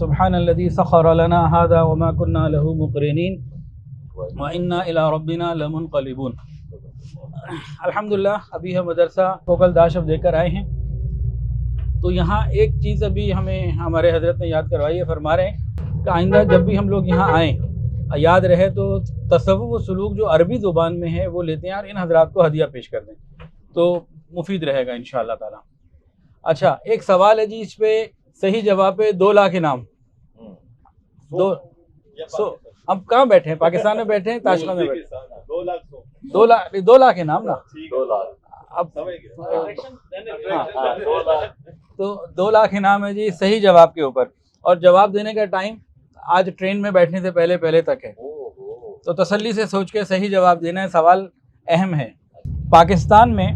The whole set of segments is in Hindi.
सुब्हानल्लज़ी सख़्ख़र लना हाज़ा व मा कुन्ना लहू मुक़रिनीन व इन्ना इला रब्बिना लमुनक़लिबून। अल्हम्दुलिल्लाह, अभी हम मदरसा फ़ोकल दाशब देकर आए हैं। तो यहाँ एक चीज़ अभी हमें हमारे हज़रत ने याद करवाई है। फरमा रहे हैं कि आइंदा जब भी हम लोग यहाँ आएँ, याद रहे तो तसव्वुफ़ व सुलूक जो अरबी ज़ुबान में है वो लेते हैं और इन हज़रात को हदिया पेश कर दें तो मुफीद रहेगा इंशाअल्लाह ताला। अच्छा, एक सवाल है जी, इस पे सही जवाब पे 2 लाख इनाम। अब कहाँ बैठे हैं? पाकिस्तान में बैठे हैं, ताशकंद में बैठे हैं। 2 लाख इनाम ना, 2 लाख अब तो 2 लाख इनाम है जी सही जवाब के ऊपर। और जवाब देने का टाइम आज ट्रेन में बैठने से पहले तक है, तो तसल्ली से सोच के सही जवाब देना है। सवाल अहम है। पाकिस्तान में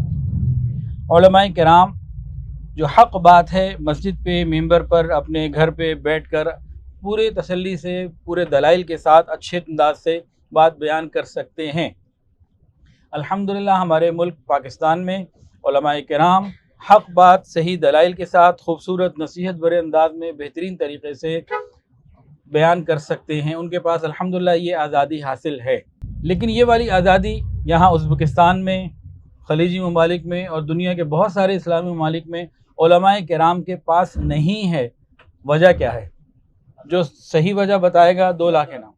उलमाए किराम जो हक़ बात है मस्जिद पे मेंबर पर अपने घर पे बैठकर पूरे तसल्ली से पूरे दलाइल के साथ अच्छे अंदाज से बात बयान कर सकते हैं। अल्हम्दुलिल्लाह, हमारे मुल्क पाकिस्तान में उलमाए किराम हक़ बात सही दलाइल के साथ खूबसूरत नसीहत भरे अंदाज में बेहतरीन तरीक़े से बयान कर सकते हैं। उनके पास अल्हम्दुलिल्लाह ये आज़ादी हासिल है। लेकिन ये वाली आज़ादी यहाँ उज़्बेकिस्तान में, ख़लीजी ममालिक में और दुनिया के बहुत सारे इस्लामी ममालिक में उलमाए किराम के पास नहीं है। वजह क्या है? जो सही वजह बताएगा 2 लाख इनाम।